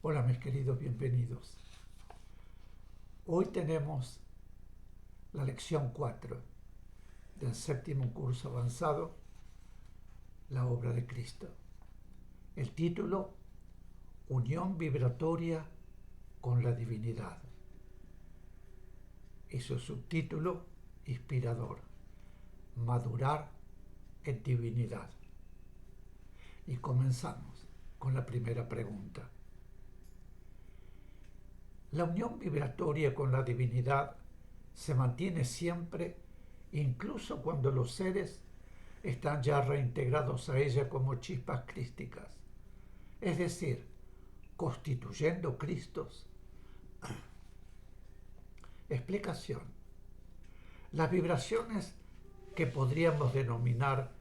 Hola mis queridos, bienvenidos. Hoy tenemos la lección 4 del séptimo curso avanzado, la obra de Cristo. El título, Unión vibratoria con la divinidad. Y su subtítulo, inspirador, Madurar en divinidad. Y comenzamos con la primera pregunta. La unión vibratoria con la divinidad se mantiene siempre, incluso cuando los seres están ya reintegrados a ella como chispas crísticas, es decir, constituyendo Cristos. Explicación. Las vibraciones que podríamos denominar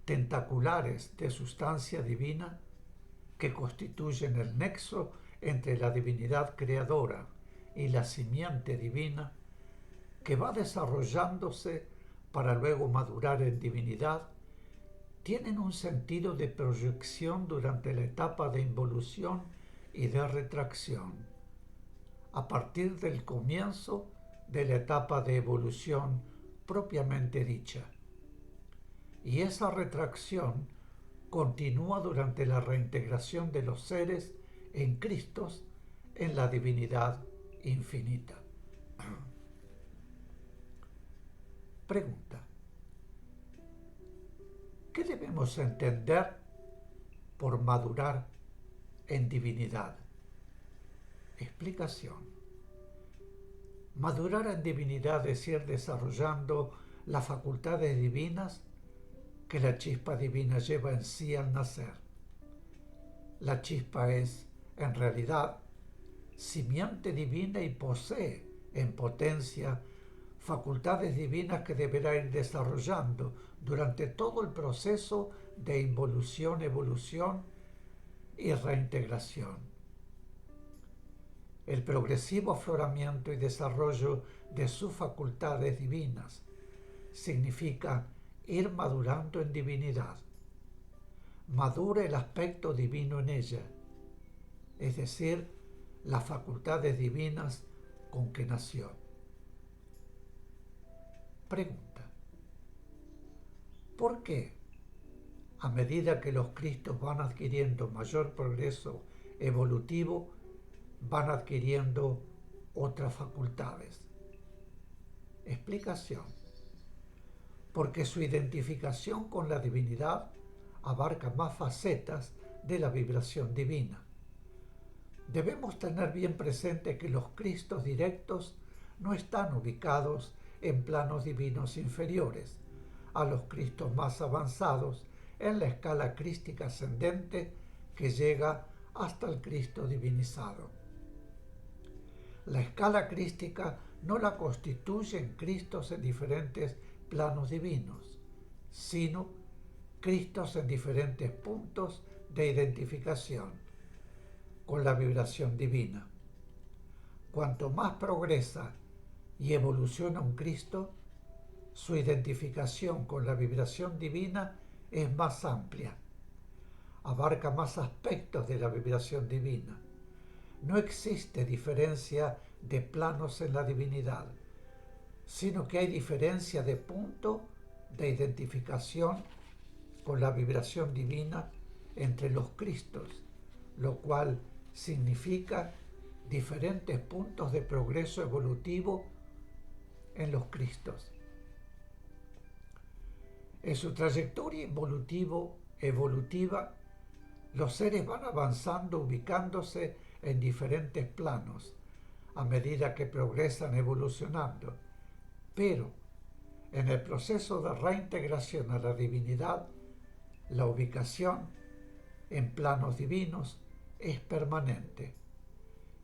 tentaculares de sustancia divina, que constituyen el nexo entre la divinidad creadora y la simiente divina, que va desarrollándose para luego madurar en divinidad, tienen un sentido de proyección durante la etapa de involución y de retracción, a partir del comienzo de la etapa de evolución propiamente dicha. Y esa retracción continúa durante la reintegración de los seres en Cristos en la divinidad infinita. Pregunta. ¿Qué debemos entender por madurar en divinidad? Explicación. Madurar en divinidad es ir desarrollando las facultades divinas que la chispa divina lleva en sí al nacer. La chispa es, en realidad, simiente divina y posee, en potencia, facultades divinas que deberá ir desarrollando durante todo el proceso de involución, evolución y reintegración. El progresivo afloramiento y desarrollo de sus facultades divinas significa ir madurando en divinidad. Madura el aspecto divino en ella, es decir, las facultades divinas con que nació. Pregunta. ¿Por qué, a medida que los Cristos van adquiriendo mayor progreso evolutivo, van adquiriendo otras facultades? Explicación. Porque su identificación con la divinidad abarca más facetas de la vibración divina. Debemos tener bien presente que los Cristos directos no están ubicados en planos divinos inferiores a los Cristos más avanzados en la escala crística ascendente que llega hasta el Cristo divinizado. La escala crística no la constituyen Cristos en diferentes planos divinos, sino Cristos en diferentes puntos de identificación con la vibración divina. Cuanto más progresa y evoluciona un Cristo, su identificación con la vibración divina es más amplia, abarca más aspectos de la vibración divina. No existe diferencia de planos en la divinidad, sino que hay diferencia de punto de identificación con la vibración divina entre los Cristos, lo cual significa diferentes puntos de progreso evolutivo en los Cristos. En su trayectoria evolutiva, los seres van avanzando ubicándose en diferentes planos a medida que progresan evolucionando, pero en el proceso de reintegración a la divinidad, la ubicación en planos divinos es permanente,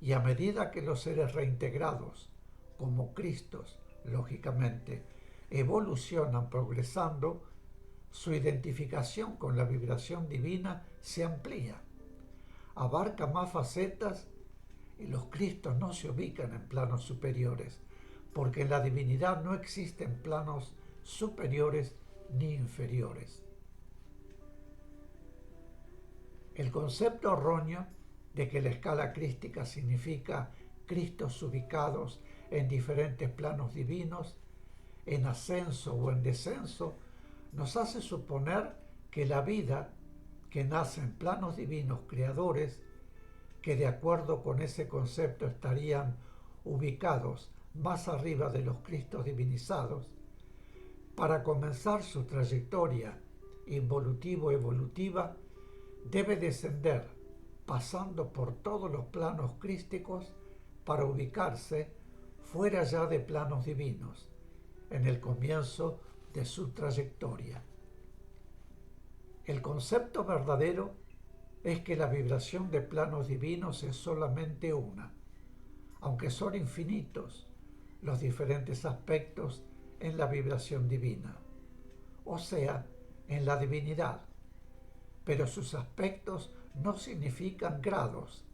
y a medida que los seres reintegrados como Cristos, lógicamente, evolucionan progresando, su identificación con la vibración divina se amplía, abarca más facetas y los Cristos no se ubican en planos superiores, porque en la divinidad no existen planos superiores ni inferiores. El concepto erróneo de que la escala crística significa Cristos ubicados en diferentes planos divinos, en ascenso o en descenso, nos hace suponer que la vida que nace en planos divinos creadores, que de acuerdo con ese concepto estarían ubicados más arriba de los Cristos divinizados, para comenzar su trayectoria involutivo-evolutiva, debe descender pasando por todos los planos crísticos para ubicarse fuera ya de planos divinos, en el comienzo de su trayectoria. El concepto verdadero es que la vibración de planos divinos es solamente una, aunque son infinitos los diferentes aspectos en la vibración divina, o sea, en la divinidad, pero sus aspectos no significan grados.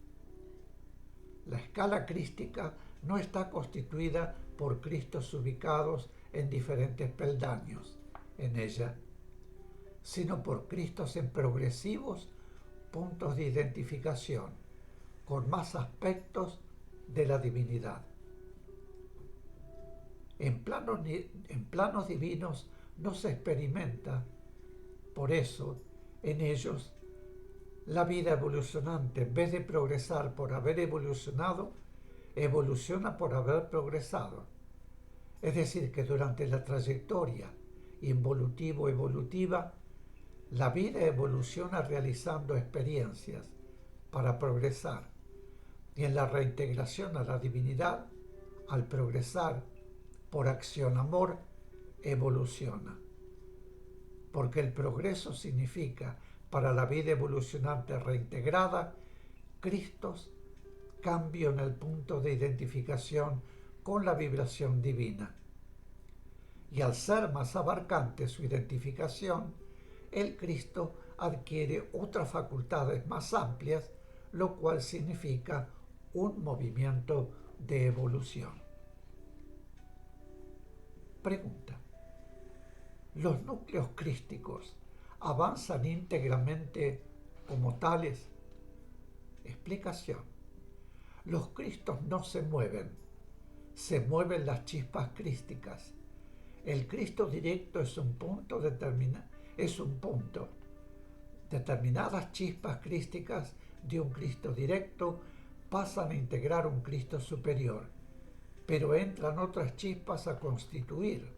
La escala crística no está constituida por Cristos ubicados en diferentes peldaños en ella, sino por Cristos en progresivos puntos de identificación, con más aspectos de la divinidad. En planos divinos no se experimenta, por eso, en ellos, la vida evolucionante, en vez de progresar por haber evolucionado, evoluciona por haber progresado. Es decir, que durante la trayectoria involutivo-evolutiva, la vida evoluciona realizando experiencias para progresar, y en la reintegración a la divinidad, al progresar por acción-amor, evoluciona. Porque el progreso significa, para la vida evolucionante reintegrada, Cristos, cambio en el punto de identificación con la vibración divina. Y al ser más abarcante su identificación, el Cristo adquiere otras facultades más amplias, lo cual significa un movimiento de evolución. Pregunta: ¿los núcleos crísticos avanzan íntegramente como tales? Explicación: los Cristos no se mueven las chispas crísticas. El Cristo directo es un punto determinado. Determinadas chispas crísticas de un Cristo directo pasan a integrar un Cristo superior, pero entran otras chispas a constituir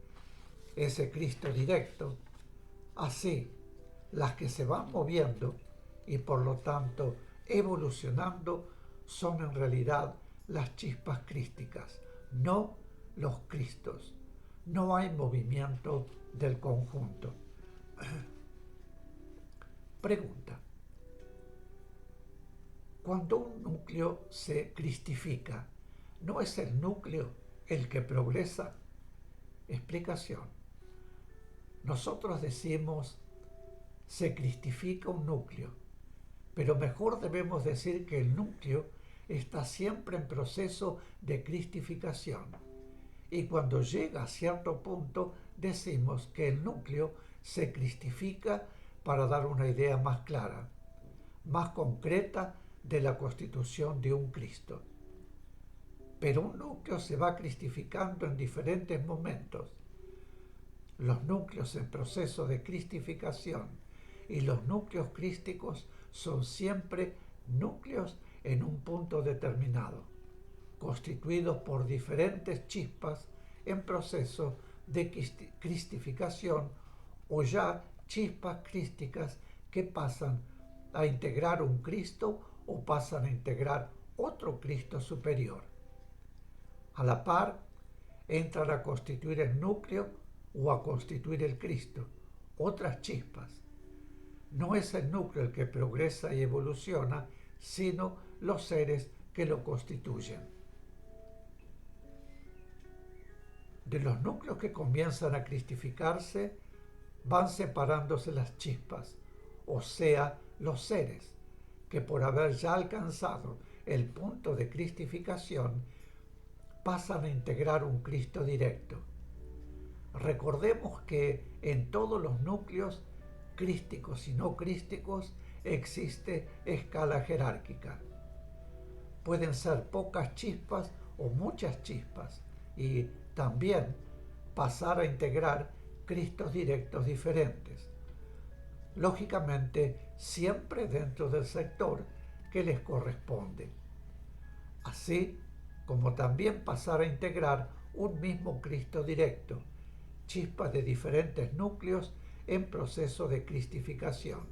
ese Cristo directo. Así, las que se van moviendo y por lo tanto evolucionando son en realidad las chispas crísticas, no los Cristos. No hay movimiento del conjunto. Pregunta: cuando un núcleo se cristifica, ¿no es el núcleo el que progresa? Explicación: nosotros decimos se cristifica un núcleo, pero mejor debemos decir que el núcleo está siempre en proceso de cristificación. Y cuando llega a cierto punto, decimos que el núcleo se cristifica para dar una idea más clara, más concreta de la constitución de un Cristo. Pero un núcleo se va cristificando en diferentes momentos. Los núcleos en proceso de cristificación y los núcleos crísticos son siempre núcleos en un punto determinado, constituidos por diferentes chispas en proceso de cristificación o ya chispas crísticas que pasan a integrar un Cristo o pasan a integrar otro Cristo superior. A la par, entran a constituir el núcleo o a constituir el Cristo, otras chispas. No es el núcleo el que progresa y evoluciona, sino los seres que lo constituyen. De los núcleos que comienzan a cristificarse, van separándose las chispas, o sea, los seres, que por haber ya alcanzado el punto de cristificación, pasan a integrar un Cristo directo. Recordemos que en todos los núcleos, crísticos y no crísticos, existe escala jerárquica. pueden ser pocas chispas o muchas chispas, y también pasar a integrar Cristos directos diferentes, lógicamente siempre dentro del sector que les corresponde, así como también pasar a integrar un mismo Cristo directo, chispas de diferentes núcleos en proceso de cristificación,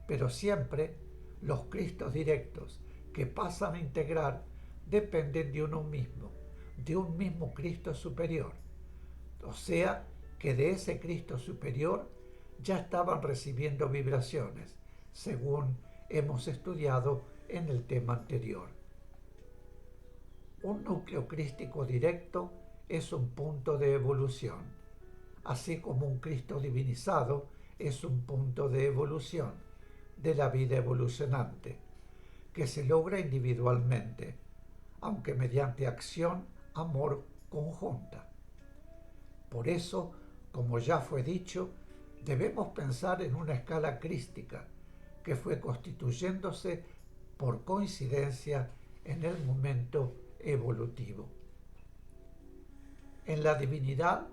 pero siempre los Cristos directos que pasan a integrar dependen de uno mismo, de un mismo Cristo superior, o sea que de ese Cristo superior ya estaban recibiendo vibraciones, según hemos estudiado en el tema anterior. Un núcleo crístico directo es un punto de evolución, así como un Cristo divinizado es un punto de evolución de la vida evolucionante, que se logra individualmente, aunque mediante acción, amor conjunta. Por eso, como ya fue dicho, debemos pensar en una escala crística que fue constituyéndose por coincidencia en el momento evolutivo. En la divinidad,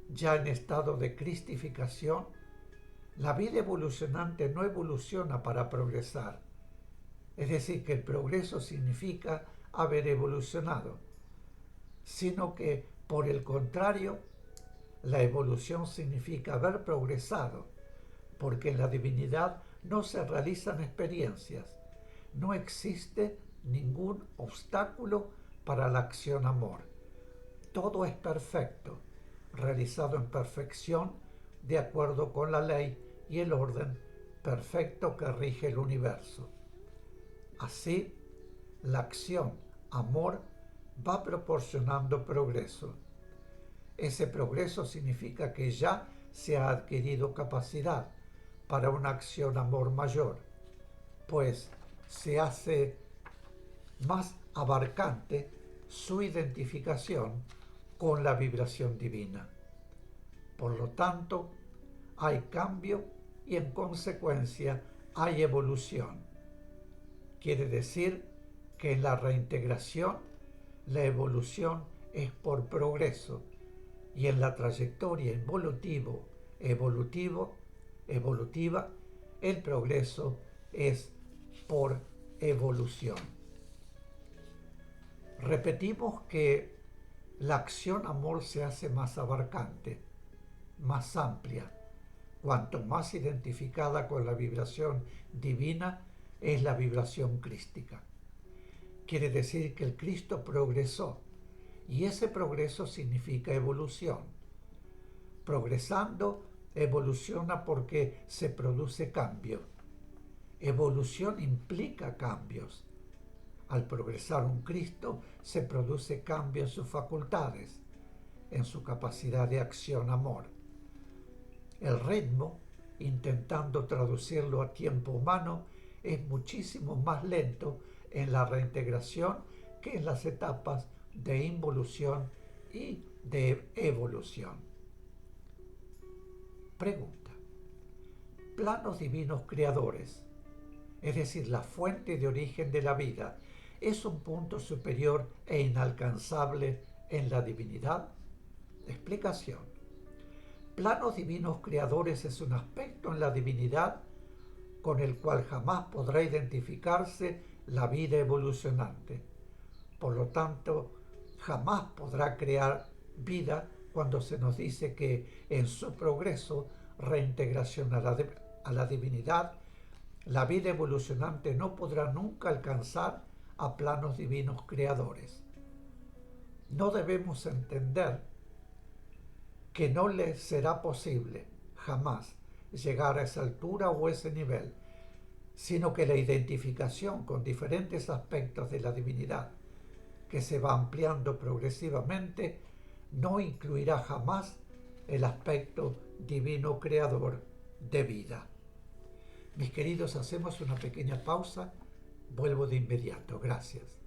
ya en estado de cristificación, la vida evolucionante no evoluciona para progresar, es decir, que el progreso significa haber evolucionado, sino que, por el contrario, la evolución significa haber progresado, porque en la divinidad no se realizan experiencias, no existe ningún obstáculo para la acción amor. Todo es perfecto, realizado en perfección de acuerdo con la ley y el orden perfecto que rige el universo. Así, la acción amor va proporcionando progreso. Ese progreso significa que ya se ha adquirido capacidad para una acción amor mayor, pues se hace más abarcante su identificación con la vibración divina. Por lo tanto, hay cambio y en consecuencia hay evolución. Quiere decir que en la reintegración la evolución es por progreso y en la trayectoria evolutiva, el progreso es por evolución. Repetimos que la acción amor se hace más abarcante, más amplia, cuanto más identificada con la vibración divina es la vibración crística. Quiere decir que el Cristo progresó, y ese progreso significa evolución. Progresando, evoluciona porque se produce cambio. Evolución implica cambios. Al progresar un Cristo, se produce cambio en sus facultades, en su capacidad de acción-amor. El ritmo, intentando traducirlo a tiempo humano, es muchísimo más lento en la reintegración que en las etapas de involución y de evolución. Pregunta: planos divinos creadores, es decir, la fuente de origen de la vida, ¿es un punto superior e inalcanzable en la divinidad? Explicación: planos divinos creadores es un aspecto en la divinidad con el cual jamás podrá identificarse la vida evolucionante. Por lo tanto, jamás podrá crear vida cuando se nos dice que en su progreso, reintegración a la divinidad, la vida evolucionante no podrá nunca alcanzar a planos divinos creadores. No debemos entender que no le será posible jamás llegar a esa altura o ese nivel, sino que la identificación con diferentes aspectos de la divinidad, que se va ampliando progresivamente, no incluirá jamás el aspecto divino creador de vida. Mis queridos, hacemos una pequeña pausa. Vuelvo de inmediato. Gracias.